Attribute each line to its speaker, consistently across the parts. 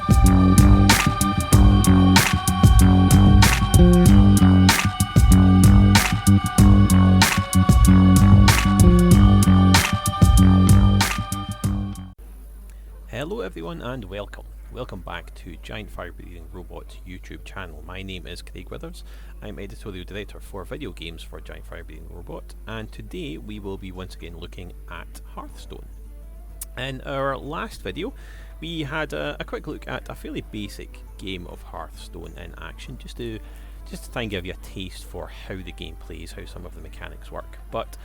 Speaker 1: Hello everyone and welcome. Welcome back to Giant Fire Breathing Robot YouTube channel. My name is Craig Withers. I'm editorial director for video games for Giant Fire Breathing Robot, and today we will be once again looking at Hearthstone. In our last video we had a quick look at a fairly basic game of Hearthstone in action, just to try and give you a taste for how the game plays, how some of the mechanics work. But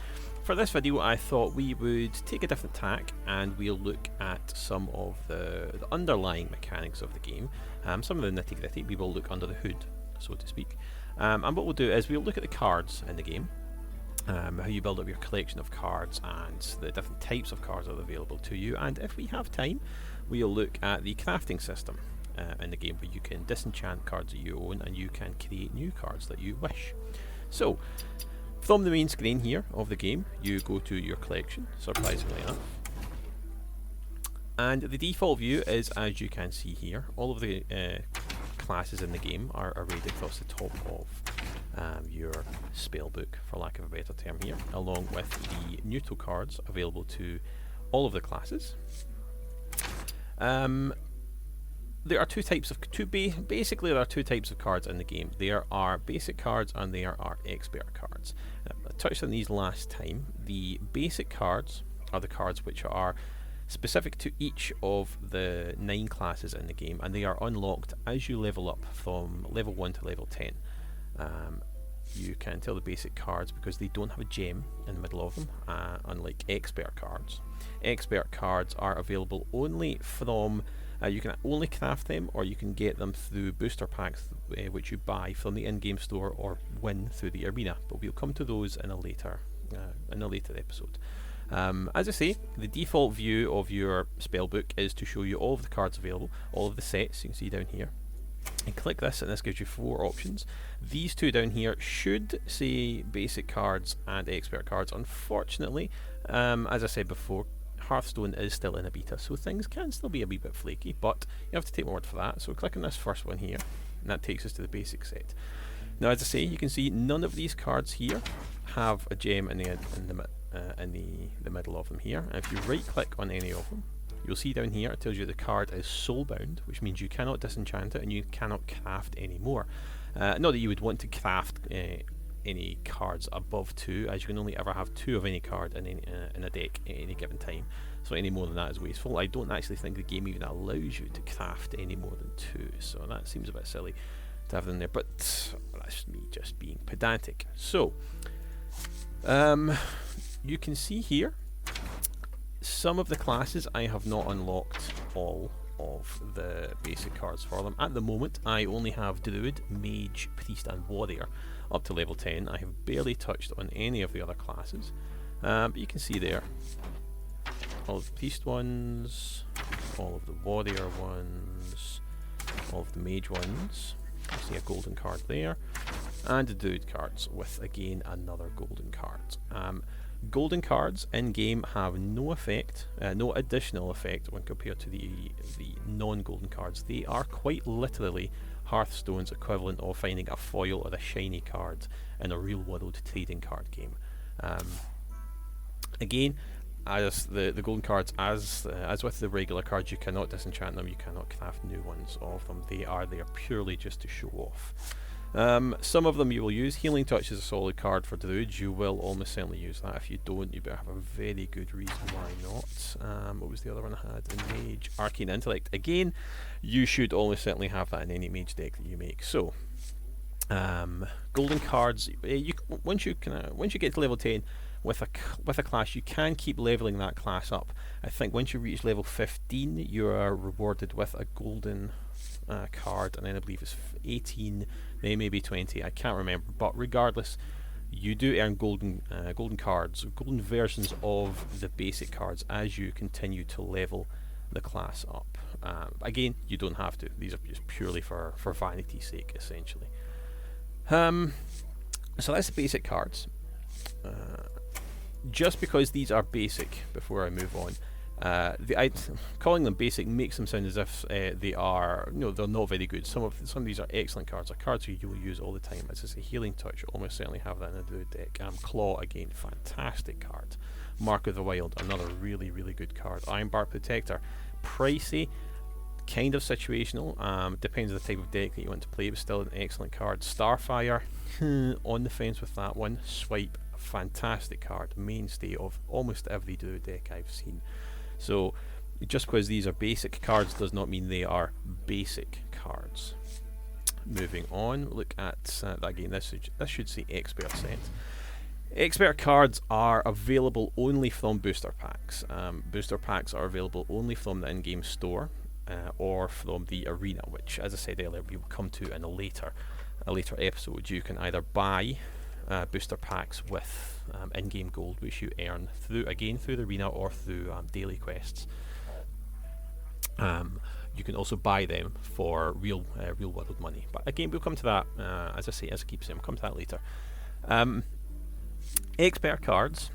Speaker 1: for this video I thought we would take a different tack and we'll look at some of the underlying mechanics of the game, some of the nitty gritty. We will look under the hood, so to speak, and what we'll do is we'll look at the cards in the game, how you build up your collection of cards and the different types of cards that are available to you, and if we have time we'll look at the crafting system in the game, where you can disenchant cards that you own and you can create new cards that you wish. So from the main screen here of the game, you go to your collection, surprisingly enough. And the default view is, as you can see here, all of the classes in the game are arrayed across the top of your spellbook, for lack of a better term here, along with the neutral cards available to all of the classes. There are basically there are two types of cards in the game. There are basic cards and there are expert cards. I touched on these last time. The basic cards are the cards which are specific to each of the 9 classes in the game, and they are unlocked as you level up from level 1 to level 10. You can tell the basic cards because they don't have a gem in the middle of them, unlike expert cards. Expert cards are available only from you can only craft them, or you can get them through booster packs which you buy from the in-game store or win through the arena. But we'll come to those in a later episode. As I say, the default view of your spellbook is to show you all of the cards available, all of the sets you can see down here. And click this, and this gives you 4 options. These 2 down here should say basic cards and expert cards. Unfortunately, as I said before, Hearthstone is still in a beta, so things can still be a wee bit flaky, but you have to take my word for that. So click on this first one here, and that takes us to the basic set. Now, as I say, you can see none of these cards here have a gem in the middle of them here. And if you right click on any of them, you'll see down here it tells you the card is soulbound, which means you cannot disenchant it and you cannot craft any more. Not that you would want to craft any cards above 2, as you can only ever have 2 of any card in a deck at any given time, so any more than that is wasteful. I don't actually think the game even allows you to craft any more than 2, so that seems a bit silly to have them there, but that's me just being pedantic. So you can see here some of the classes I have not unlocked all of the basic cards for them. At the moment I only have Druid, Mage, Priest and Warrior up to level 10. I have barely touched on any of the other classes, but you can see there all of the Priest ones, all of the Warrior ones, all of the Mage ones. You see a golden card there, and the Druid cards with again another golden card. Golden cards in game have no effect, no additional effect when compared to the non-golden cards. They are quite literally Hearthstone's equivalent of finding a foil or a shiny card in a real-world trading card game. Again, as the golden cards, as with the regular cards, you cannot disenchant them, you cannot craft new ones of them. They are there purely just to show off. Some of them you will use. Healing Touch is a solid card for Druids. You will almost certainly use that. If you don't, you better have a very good reason why not. What was the other one I had? In Mage, Arcane Intellect. Again, you should almost certainly have that in any Mage deck that you make. So, golden cards. Once you get to level 10 with a class, you can keep leveling that class up. I think once you reach level 15, you are rewarded with a golden card, and then I believe it's 18, maybe 20, I can't remember, but regardless, you do earn golden cards, golden versions of the basic cards as you continue to level the class up. Again, you don't have to. These are just purely for vanity's sake, essentially. So that's the basic cards. Just because these are basic, before I move on, Calling them basic makes them sound as if they are, they're not very good. Some of these are excellent cards. Are cards you will use all the time. As I say, Healing Touch, almost certainly have that in a Druid deck. Claw, again, fantastic card. Mark of the Wild, another really, really good card. Ironbark Protector, pricey, kind of situational. Depends on the type of deck that you want to play, but still an excellent card. Starfire, on the fence with that one. Swipe, fantastic card, mainstay of almost every Druid deck I've seen. So just because these are basic cards does not mean they are basic cards. Moving on, look at again, this should say Expert set. Expert cards are available only from booster packs. Booster packs are available only from the in-game store or from the arena, which, as I said earlier, we will come to in a later episode. You can either buy booster packs with in-game gold, which you earn through the arena or through daily quests. You can also buy them for real world money. But again, we'll come to that. As I keep saying, we'll come to that later. Expert cards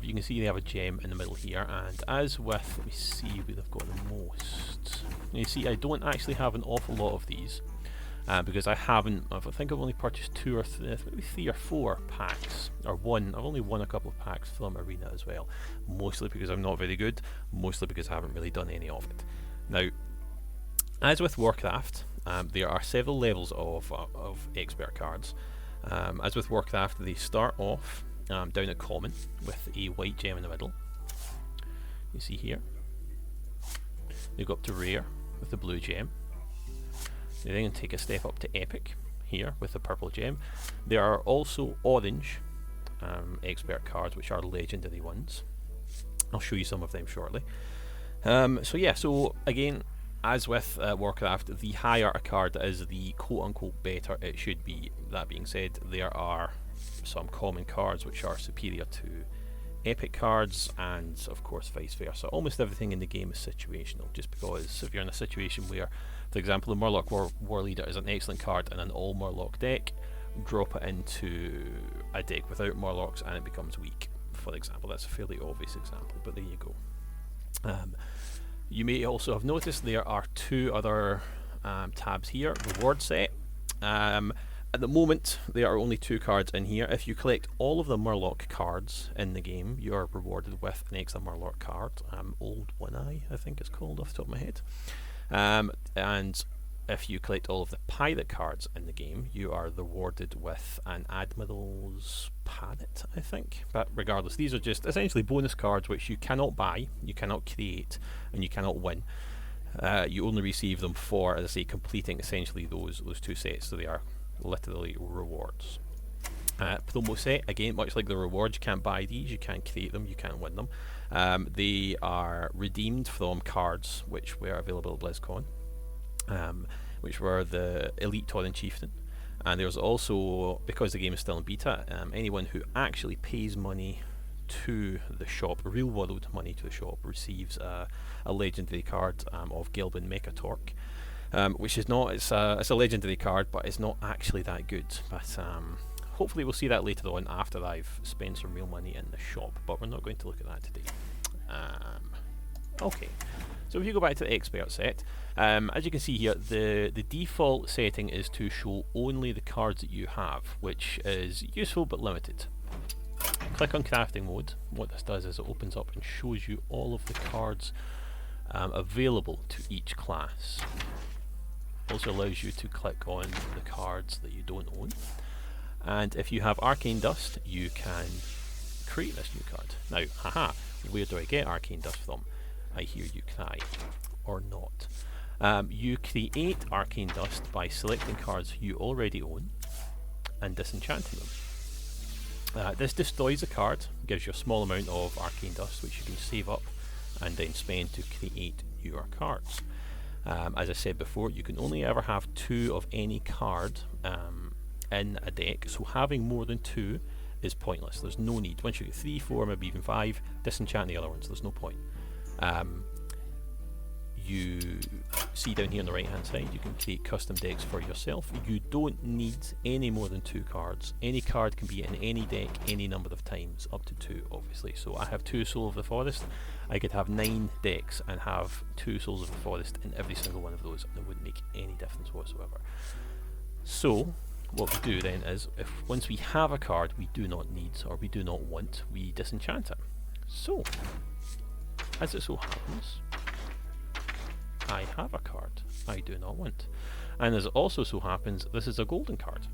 Speaker 1: you can see they have a gem in the middle here, and as with, let me see where they've got the most. You see, I don't actually have an awful lot of these. Because I think I've only purchased maybe 3 or 4 packs, or one. I've only won a couple of packs from Arena as well, mostly because I'm not very good, mostly because I haven't really done any of it. Now, as with Warcraft, there are several levels of expert cards. As with Warcraft, they start off down at common with a white gem in the middle. You see here. They go up to rare with the blue gem. They then take a step up to epic here with the purple gem. There are also orange expert cards, which are legendary ones. I'll show you some of them shortly. So again, as with Warcraft, the higher a card is, the quote-unquote better it should be. That being said, there are some common cards which are superior to epic cards, and of course vice versa. Almost everything in the game is situational, just because if you're in a situation where, for example, the Murloc War Leader is an excellent card in an all Murloc deck, drop it into a deck without Murlocs and it becomes weak, for example. That's a fairly obvious example, but there you go. You may also have noticed there are 2 other tabs here. Reward set. At the moment, there are only 2 cards in here. If you collect all of the Murloc cards in the game, you are rewarded with an extra Murloc card. Old One Eye, I think it's called off the top of my head. And if you collect all of the pirate cards in the game, you are rewarded with an Admiral's Parrot, I think. But regardless, these are just essentially bonus cards which you cannot buy, you cannot create, and you cannot win. You only receive them for, as I say, completing essentially those 2 sets, so they are literally rewards. Promo set, again, much like the rewards, you can't buy these, you can't create them, you can't win them. They are redeemed from cards which were available at BlizzCon, which were the Elite Tauren Chieftain. And there's also, because the game is still in beta, anyone who actually pays money to the shop, real world money to the shop, receives a legendary card of Gelbin Mechatork. Which is not, it's a legendary card, but it's not actually that good. But hopefully we'll see that later on after I've spent some real money in the shop, but we're not going to look at that today. Okay, so if you go back to the expert set, as you can see here, the default setting is to show only the cards that you have, which is useful but limited. Click on crafting mode. What this does is it opens up and shows you all of the cards available to each class. Also allows you to click on the cards that you don't own, and if you have Arcane Dust, you can create this new card. Now, where do I get Arcane Dust from? I hear you cry, or not. You create Arcane Dust by selecting cards you already own and disenchanting them. This destroys a card, gives you a small amount of Arcane Dust which you can save up and then spend to create your cards. As I said before, you can only ever have 2 of any card in a deck, so having more than 2 is pointless. There's no need. Once you get 3, 4, maybe even 5, disenchant the other ones. There's no point. You see down here on the right hand side, you can create custom decks for yourself. You don't need any more than 2 cards. Any card can be in any deck any number of times, up to 2 obviously. So I have 2 Soul of the Forest. I could have 9 decks and have 2 Souls of the Forest in every single one of those, and it wouldn't make any difference whatsoever. So what we do then is, if once we have a card we do not need or we do not want, we disenchant it. So, as it so happens, I have a card I do not want. And as it also so happens, this is a golden card.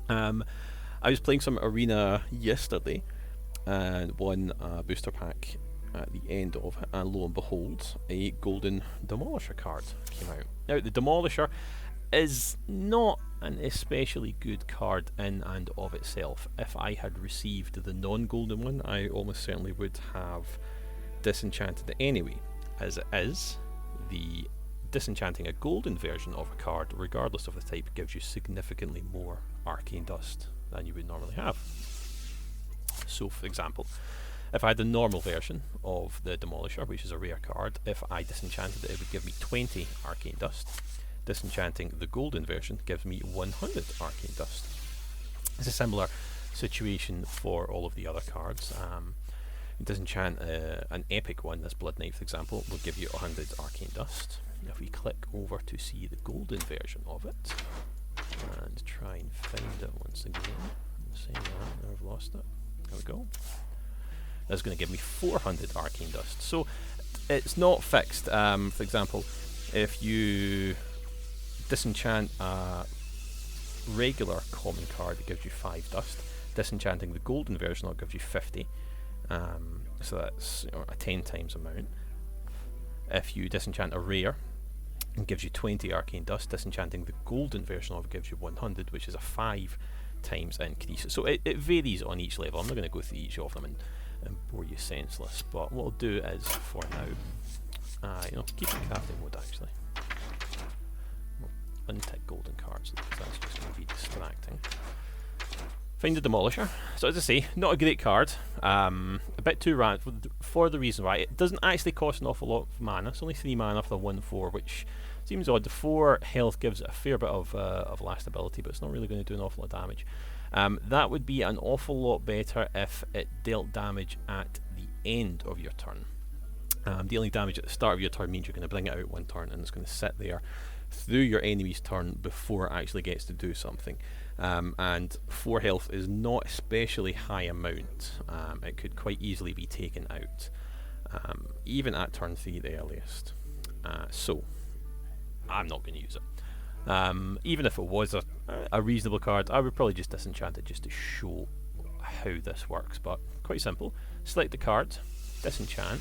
Speaker 1: I was playing some Arena yesterday and won a booster pack at the end of it, and lo and behold, a golden Demolisher card came out. Now, the Demolisher is not an especially good card in and of itself. If I had received the non-golden one, I almost certainly would have disenchanted it anyway. As it is, the disenchanting a golden version of a card, regardless of the type, gives you significantly more arcane dust than you would normally have. So, for example, if I had the normal version of the Demolisher, which is a rare card, if I disenchanted it, it would give me 20 arcane dust. Disenchanting the golden version gives me 100 arcane dust. It's a similar situation for all of the other cards. Disenchant an epic one, this Blood Knight for example, will give you 100 arcane dust. If we click over to see the golden version of it, and try and find it once again, saying that, I've lost it. There we go. That's going to give me 400 arcane dust. So it's not fixed. For example, if you disenchant a regular common card, it gives you 5 dust. Disenchanting the golden version, it gives you 50. So that's a 10 times amount. If you disenchant a rare, it gives you 20 arcane dust. Disenchanting the golden version of it gives you 100, which is a 5 times increase. So it varies on each level. I'm not going to go through each of them and bore you senseless, but what I'll do is, for now, keep in crafting mode actually. We'll untick golden cards because that's just going to be distracting. Find the Demolisher. So as I say, not a great card. A bit too random for the reason why it doesn't actually cost an awful lot of mana. It's only 3 mana for the 1/4, which seems odd. The 4 health gives it a fair bit of last ability, but it's not really going to do an awful lot of damage. That would be an awful lot better if it dealt damage at the end of your turn. Dealing damage at the start of your turn means you're going to bring it out 1 turn and it's going to sit there through your enemy's turn before it actually gets to do something. And 4 health is not especially high amount. It could quite easily be taken out, even at turn 3 at the earliest. So I'm not going to use it. Even if it was a reasonable card, I would probably just disenchant it just to show how this works, but quite simple. Select the card, disenchant,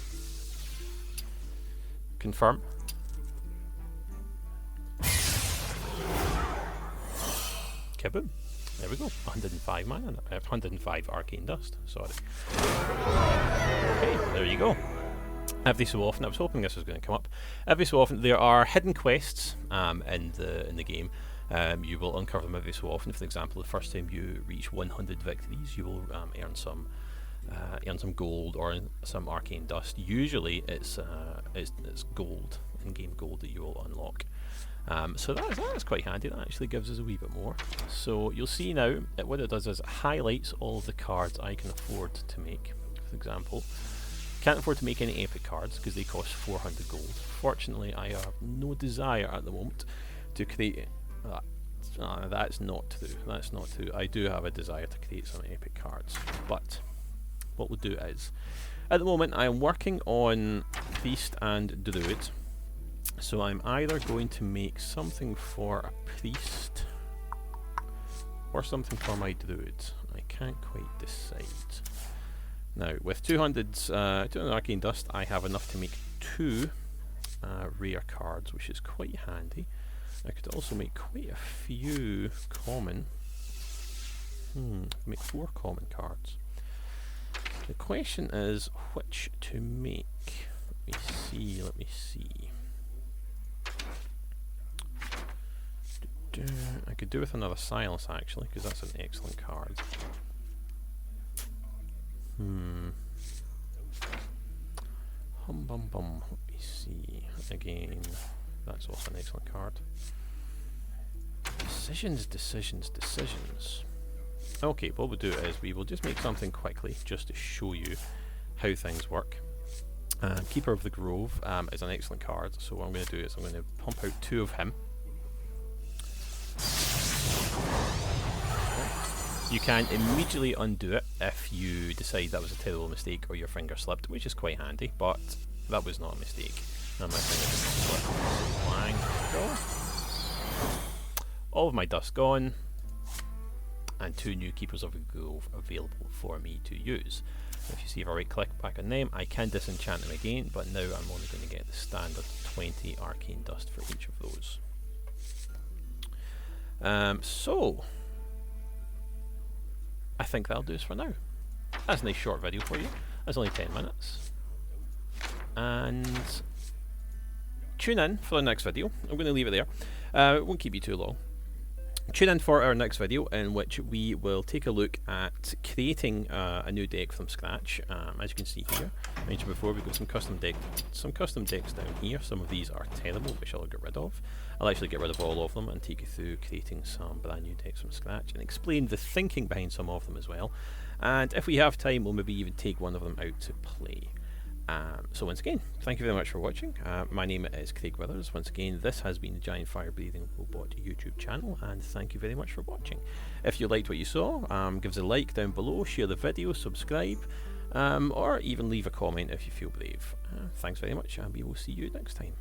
Speaker 1: confirm, kaboom. There we go, 105 mana, 105 arcane dust, sorry. Okay, there you go. Every so often, I was hoping this was going to come up, every so often there are hidden quests in the game. You will uncover them every so often. For example, the first time you reach 100 victories, you will earn some gold or some arcane dust. Usually it's gold, in-game gold, that you will unlock. So that's quite handy. That actually gives us a wee bit more. So you'll see now that what it does is it highlights all of the cards I can afford to make. For example, can't afford to make any epic cards because they cost 400 gold. Fortunately, I have no desire at the moment to create that. That's not true. That's not true. I do have a desire to create some epic cards, but what we'll do is, at the moment I am working on Priest and Druid. So I'm either going to make something for a Priest or something for my Druid. I can't quite decide. Now, with 200 arcane dust, I have enough to make 2 rare cards, which is quite handy. I could also make quite a few common. Make 4 common cards. The question is which to make. Let me see. I could do with another Silence actually, because that's an excellent card. Let me see. Again, That's also an excellent card. Decisions, decisions, decisions. Okay, what we'll do is we will just make something quickly just to show you how things work. Keeper of the Grove is an excellent card, so what I'm going to do is I'm going to pump out 2 of him. You can immediately undo it if you decide that was a terrible mistake or your finger slipped, which is quite handy, but that was not a mistake. And my finger didn't slip. Bang, go. All of my dust gone, and 2 new Keepers of the Grove available for me to use. If you see, if I right click back on them, I can disenchant them again, but now I'm only going to get the standard 20 arcane dust for each of those. So I think that'll do us for now. That's a nice short video for you. That's only 10 minutes. And tune in for the next video. I'm going to leave it there. It won't keep you too long. Tune in for our next video, in which we will take a look at creating a new deck from scratch. As you can see here, I mentioned before, we've got some custom decks down here. Some of these are terrible, which I'll get rid of. I'll actually get rid of all of them and take you through creating some brand new decks from scratch and explain the thinking behind some of them as well. And if we have time, we'll maybe even take one of them out to play. So once again, thank you very much for watching. My name is Craig Withers. Once again, this has been the Giant Fire Breathing Robot YouTube channel, and thank you very much for watching. If you liked what you saw, give us a like down below, share the video, subscribe, or even leave a comment if you feel brave. Thanks very much, and we will see you next time.